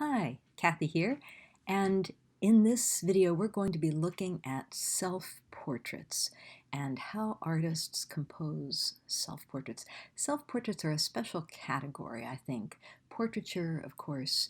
Hi, Kathy here, and in this video we're going to be looking at self-portraits and how artists compose self-portraits. Self-portraits are a special category, I think. Portraiture, of course,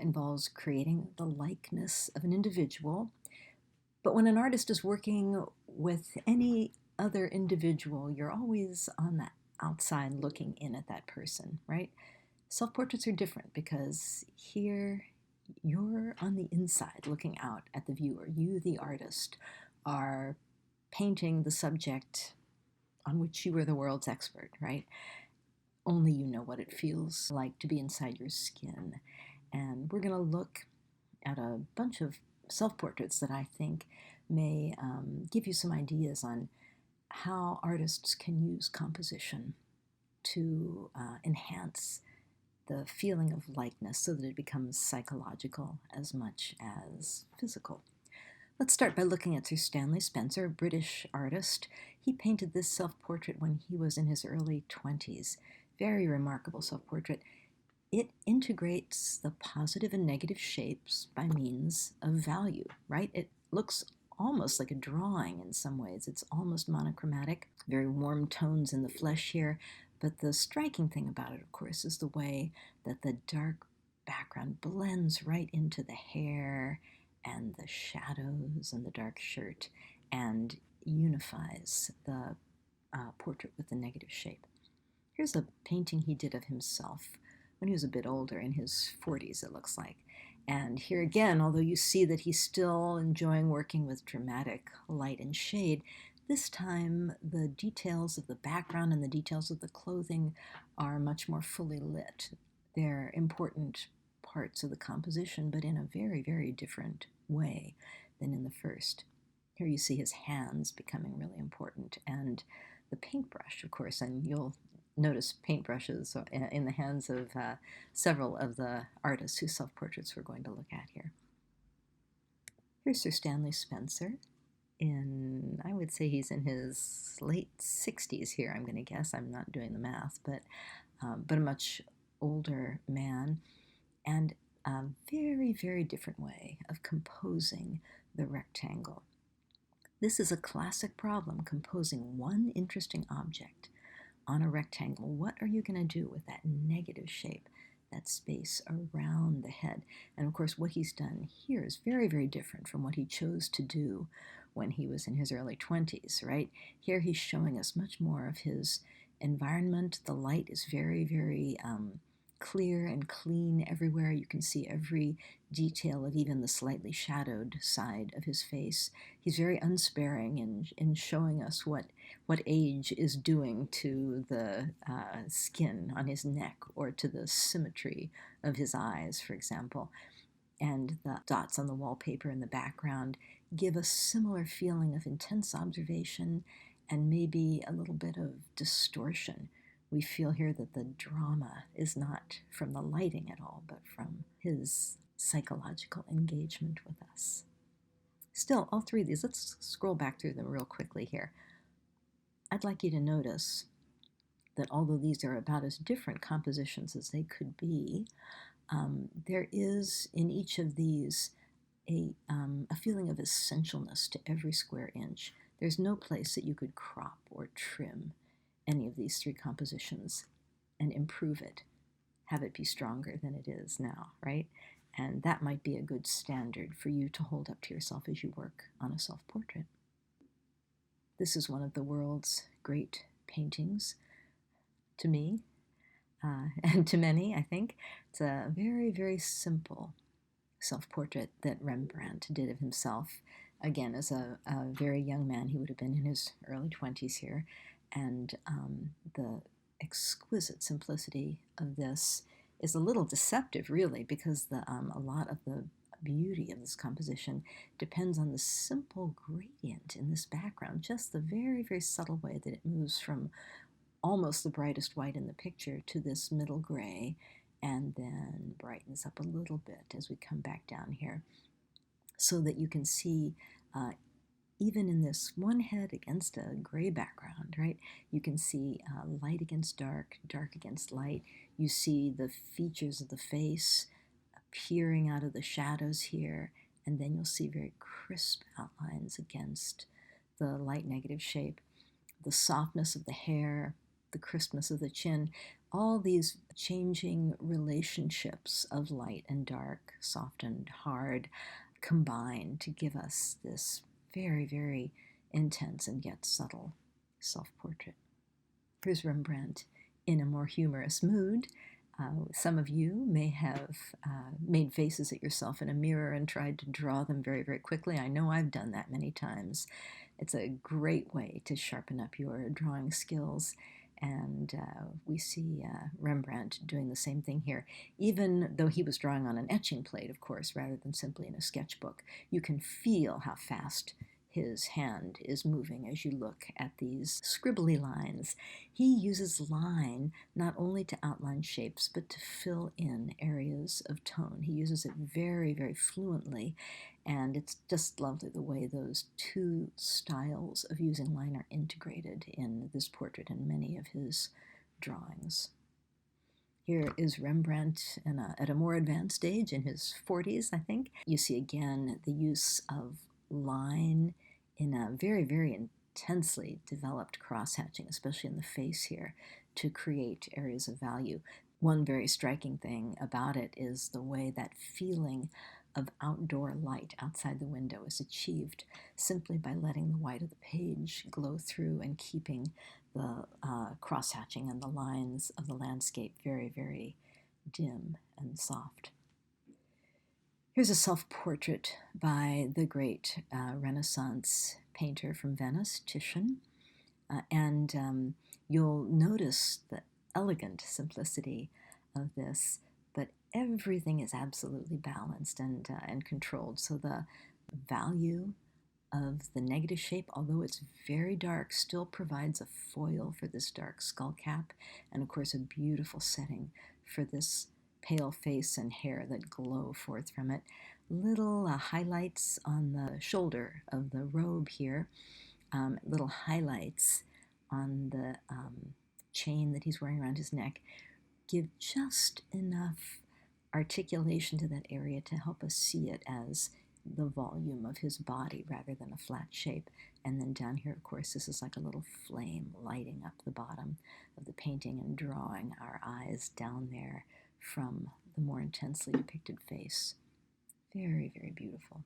involves creating the likeness of an individual, but when an artist is working with any other individual, you're always on the outside looking in at that person, right? Self-portraits are different because here you're on the inside looking out at the viewer. You, the artist, are painting the subject on which you are the world's expert, right? Only you know what it feels like to be inside your skin. And we're going to look at a bunch of self-portraits that I think may give you some ideas on how artists can use composition to enhance the feeling of likeness so that it becomes psychological as much as physical. Let's start by looking at Sir Stanley Spencer, a British artist. He painted this self-portrait when he was in his early 20s. Very remarkable self-portrait. It integrates the positive and negative shapes by means of value, right? It looks almost like a drawing in some ways. It's almost monochromatic, very warm tones in the flesh here. But the striking thing about it, of course, is the way that the dark background blends right into the hair and the shadows and the dark shirt and unifies the portrait with the negative shape. Here's a painting he did of himself when he was a bit older, in his 40s, it looks like. And here again, although you see that he's still enjoying working with dramatic light and shade, this time the details of the background and the details of the clothing are much more fully lit. They're important parts of the composition, but in a very, very different way than in the first. Here you see his hands becoming really important, and the paintbrush, of course, and you'll notice paintbrushes in the hands of several of the artists whose self-portraits we're going to look at here. Here's Sir Stanley Spencer. I would say he's in his late 60s here, I'm going to guess. I'm not doing the math, but a much older man, and a very, very different way of composing the rectangle. This is a classic problem, composing one interesting object on a rectangle. What are you going to do with that negative shape, that space around the head? And of course, what he's done here is very, very different from what he chose to do when he was in his early 20s, right? Here he's showing us much more of his environment. The light is very, very clear and clean everywhere. You can see every detail of even the slightly shadowed side of his face. He's very unsparing in showing us what age is doing to the skin on his neck or to the symmetry of his eyes, for example. And the dots on the wallpaper in the background give a similar feeling of intense observation and maybe a little bit of distortion. We feel here that the drama is not from the lighting at all, but from his psychological engagement with us. Still, all three of these, let's scroll back through them real quickly here. I'd like you to notice that although these are about as different compositions as they could be, there is in each of these a feeling of essentialness to every square inch. There's no place that you could crop or trim any of these three compositions and improve it, have it be stronger than it is now, right? And that might be a good standard for you to hold up to yourself as you work on a self-portrait. This is one of the world's great paintings to me, and to many, I think. It's a very, very simple self-portrait that Rembrandt did of himself. Again, as a very young man, he would have been in his early 20s here, and the exquisite simplicity of this is a little deceptive, really, because a lot of the beauty of this composition depends on the simple gradient in this background, just the very, very subtle way that it moves from almost the brightest white in the picture to this middle gray, and then brightens up a little bit as we come back down here, so that you can see even in this one head against a gray background, right? You can see light against dark, dark against light. You see the features of the face peering out of the shadows here, and then you'll see very crisp outlines against the light negative shape. The softness of the hair, the crispness of the chin, all these changing relationships of light and dark, soft and hard, combine to give us this very, very intense and yet subtle self-portrait. Here's Rembrandt in a more humorous mood. Some of you may have made faces at yourself in a mirror and tried to draw them very, very quickly. I know I've done that many times. It's a great way to sharpen up your drawing skills, and we see Rembrandt doing the same thing here. Even though he was drawing on an etching plate, of course, rather than simply in a sketchbook, you can feel how fast his hand is moving as you look at these scribbly lines. He uses line not only to outline shapes, but to fill in areas of tone. He uses it very, very fluently, and it's just lovely the way those two styles of using line are integrated in this portrait and many of his drawings. Here is Rembrandt at a more advanced age, in his 40s, I think. You see again the use of line in a very, very intensely developed cross-hatching, especially in the face here, to create areas of value. One very striking thing about it is the way that feeling of outdoor light outside the window is achieved simply by letting the white of the page glow through and keeping the cross-hatching and the lines of the landscape very, very dim and soft. Here's a self-portrait by the great Renaissance painter from Venice, Titian, and you'll notice the elegant simplicity of this, but everything is absolutely balanced and controlled. So the value of the negative shape, although it's very dark, still provides a foil for this dark skull cap, and of course a beautiful setting for this pale face and hair that glow forth from it. Little highlights on the shoulder of the robe here, little highlights on the chain that he's wearing around his neck, give just enough articulation to that area to help us see it as the volume of his body rather than a flat shape. And then down here, of course, this is like a little flame lighting up the bottom of the painting and drawing our eyes down there from the more intensely depicted face. Very, very beautiful.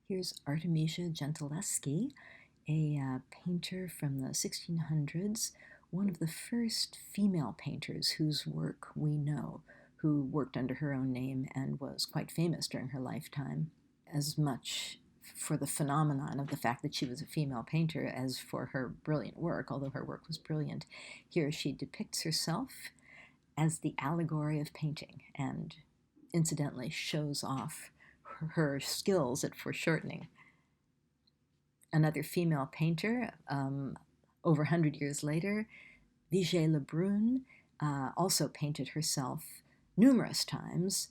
Here's Artemisia Gentileschi, a painter from the 1600s, one of the first female painters whose work we know, who worked under her own name and was quite famous during her lifetime, as much for the phenomenon of the fact that she was a female painter as for her brilliant work, although her work was brilliant. Here she depicts herself as the allegory of painting and incidentally shows off her skills at foreshortening. Another female painter, over 100 years later, Vigée Lebrun, also painted herself numerous times,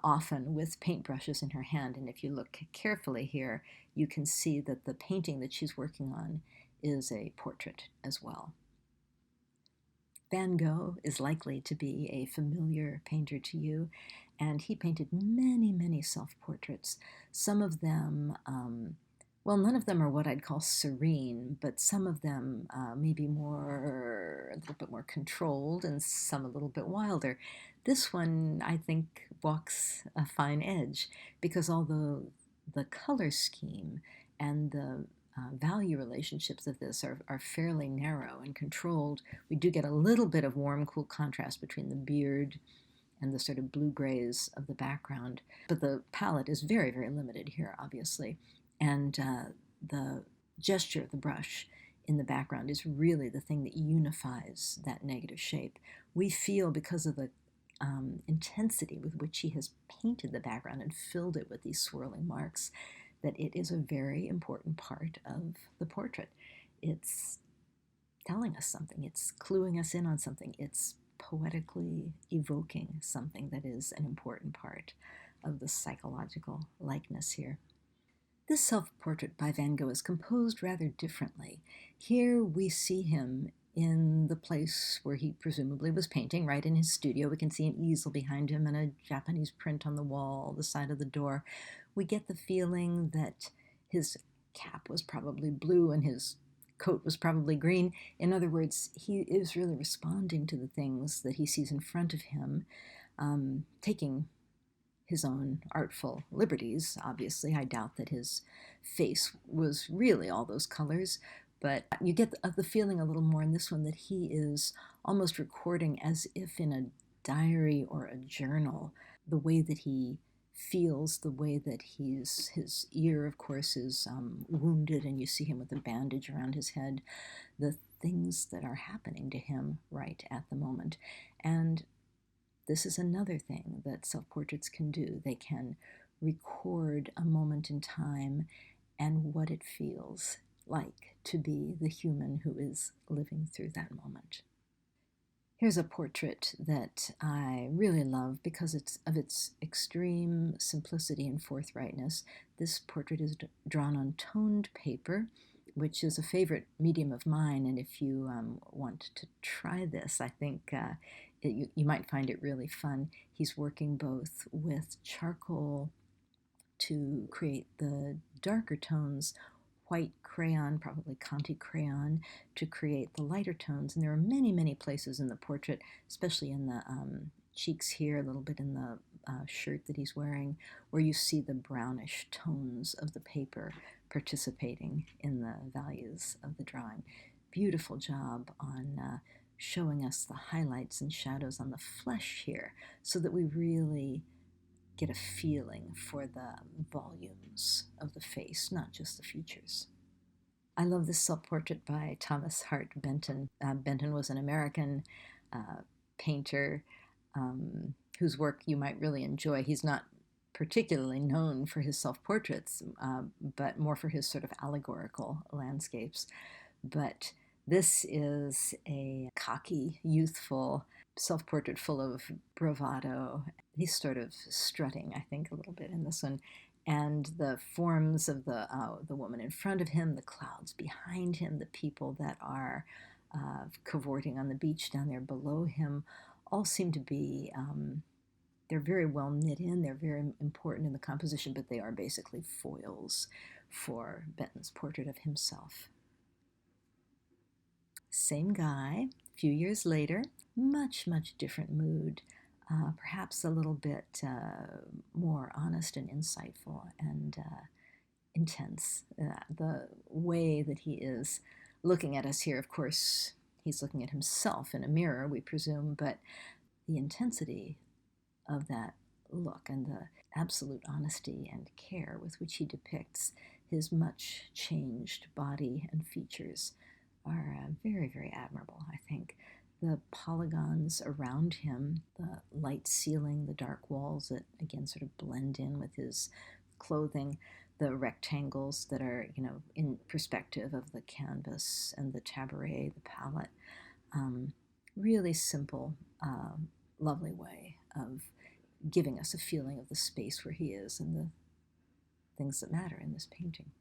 often with paintbrushes in her hand. And if you look carefully here, you can see that the painting that she's working on is a portrait as well. Van Gogh is likely to be a familiar painter to you, and he painted many, many self-portraits. Some of them, well, none of them are what I'd call serene, but some of them may be a little bit more controlled, and some a little bit wilder. This one, I think, walks a fine edge, because although the color scheme and the value relationships of this are fairly narrow and controlled, we do get a little bit of warm, cool contrast between the beard and the sort of blue-grays of the background. But the palette is very, very limited here, obviously. And the gesture of the brush in the background is really the thing that unifies that negative shape. We feel, because of the intensity with which he has painted the background and filled it with these swirling marks, that it is a very important part of the portrait. It's telling us something. It's cluing us in on something. It's poetically evoking something that is an important part of the psychological likeness here. This self-portrait by Van Gogh is composed rather differently. Here we see him in the place where he presumably was painting, right in his studio. We can see an easel behind him and a Japanese print on the wall, the side of the door. We get the feeling that his cap was probably blue and his coat was probably green. In other words, he is really responding to the things that he sees in front of him, taking his own artful liberties. Obviously, I doubt that his face was really all those colors, but you get the feeling a little more in this one that he is almost recording, as if in a diary or a journal, the way that he feels, the way that his ear, of course, is wounded, and you see him with a bandage around his head, the things that are happening to him right at the moment. And this is another thing that self-portraits can do. They can record a moment in time and what it feels like to be the human who is living through that moment. Here's a portrait that I really love because of its extreme simplicity and forthrightness. This portrait is drawn on toned paper, which is a favorite medium of mine, and if you want to try this, I think you might find it really fun. He's working both with charcoal to create the darker tones, white crayon, probably Conti crayon, to create the lighter tones. And there are many, many places in the portrait, especially in the cheeks here, a little bit in the shirt that he's wearing, where you see the brownish tones of the paper participating in the values of the drawing. Beautiful job on showing us the highlights and shadows on the flesh here, so that we really get a feeling for the volumes of the face, not just the features. I love this self-portrait by Thomas Hart Benton. Benton was an American painter whose work you might really enjoy. He's not particularly known for his self-portraits, but more for his sort of allegorical landscapes. But this is a cocky, youthful self-portrait full of bravado. He's sort of strutting, I think, a little bit in this one. And the forms of the woman in front of him, the clouds behind him, the people that are cavorting on the beach down there below him, all seem to be, they're very well knit in, they're very important in the composition, but they are basically foils for Benton's portrait of himself. Same guy, a few years later, much, much different mood, perhaps a little bit more honest and insightful and intense. The way that he is looking at us here, of course, he's looking at himself in a mirror, we presume, but the intensity of that look and the absolute honesty and care with which he depicts his much changed body and features are very, very admirable, I think. The polygons around him, the light ceiling, the dark walls that again sort of blend in with his clothing, the rectangles that are, in perspective of the canvas and the tabouret, the palette. Really simple, lovely way of giving us a feeling of the space where he is and the things that matter in this painting.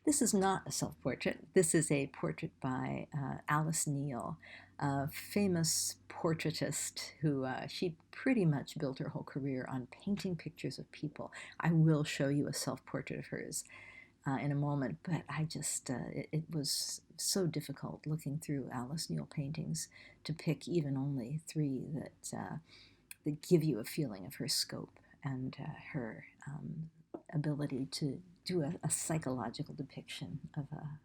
This is not a self-portrait. This is a portrait by Alice Neel, a famous portraitist who she pretty much built her whole career on painting pictures of people. I will show you a self-portrait of hers in a moment, but I just, it was so difficult looking through Alice Neel paintings to pick even only three that give you a feeling of her scope and her ability to do a psychological depiction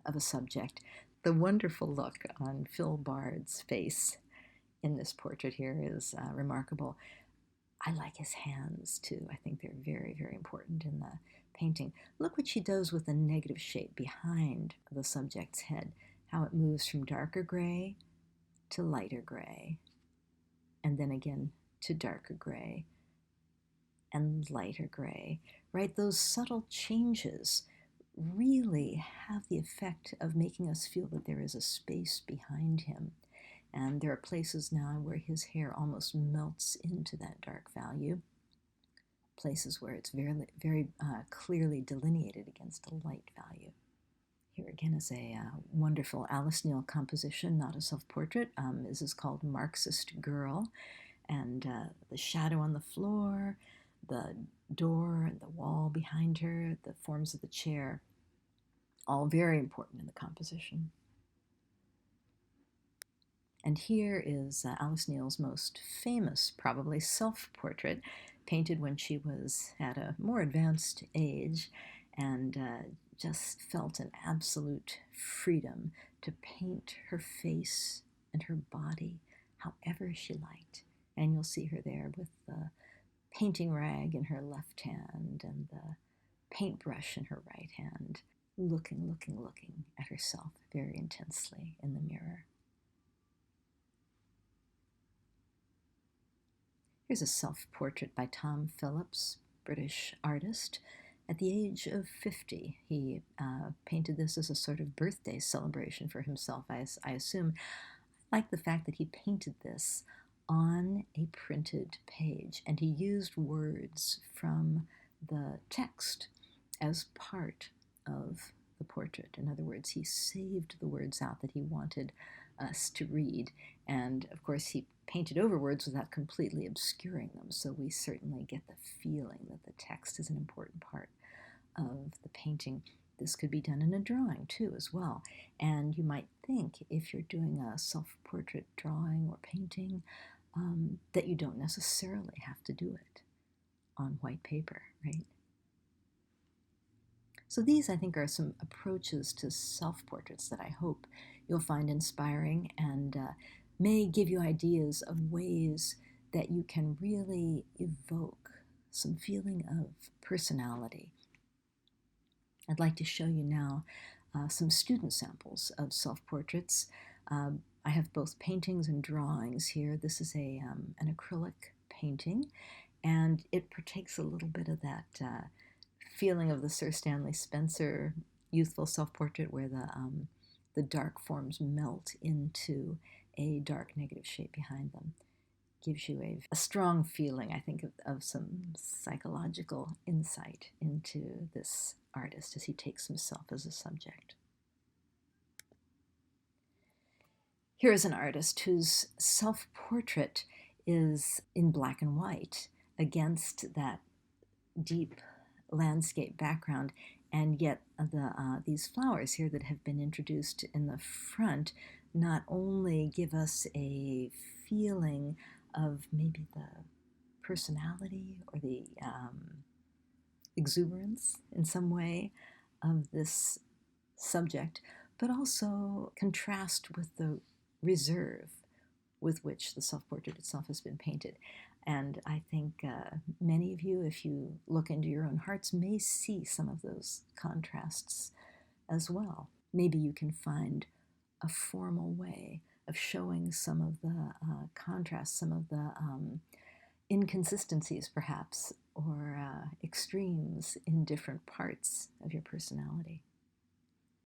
of a subject. The wonderful look on Phil Bard's face in this portrait here is remarkable. I like his hands too. I think they're very, very important in the painting. Look what she does with the negative shape behind the subject's head, how it moves from darker gray to lighter gray, and then again to darker gray and lighter gray, right? Those subtle changes really have the effect of making us feel that there is a space behind him. And there are places now where his hair almost melts into that dark value, places where it's very, very clearly delineated against a light value. Here again is a wonderful Alice Neel composition, not a self-portrait. This is called Marxist Girl, and the shadow on the floor, the door and the wall behind her, the forms of the chair, all very important in the composition. And here is Alice Neel's most famous, probably, self-portrait, painted when she was at a more advanced age, and just felt an absolute freedom to paint her face and her body however she liked. And you'll see her there with the painting rag in her left hand and the paintbrush in her right hand, looking at herself very intensely in the mirror. Here's a self-portrait by Tom Phillips, British artist. At the age of 50, he painted this as a sort of birthday celebration for himself, I assume. I like the fact that he painted this on a printed page, and he used words from the text as part of the portrait. In other words, he saved the words out that he wanted us to read, and of course he painted over words without completely obscuring them, so we certainly get the feeling that the text is an important part of the painting. This could be done in a drawing too as well, and you might think if you're doing a self-portrait drawing or painting that you don't necessarily have to do it on white paper, right? So these, I think, are some approaches to self-portraits that I hope you'll find inspiring and may give you ideas of ways that you can really evoke some feeling of personality. I'd like to show you now some student samples of self-portraits. I have both paintings and drawings here. This is an acrylic painting, and it partakes a little bit of that feeling of the Sir Stanley Spencer youthful self-portrait where the dark forms melt into a dark negative shape behind them. Gives you a strong feeling, I think, of some psychological insight into this artist as he takes himself as a subject. Here is an artist whose self-portrait is in black and white against that deep landscape background, and yet these flowers here that have been introduced in the front not only give us a feeling of maybe the personality or the exuberance in some way of this subject, but also contrast with the reserve with which the self-portrait itself has been painted. And I think many of you, if you look into your own hearts, may see some of those contrasts as well. Maybe you can find a formal way of showing some of the contrasts, some of the inconsistencies perhaps, or extremes in different parts of your personality.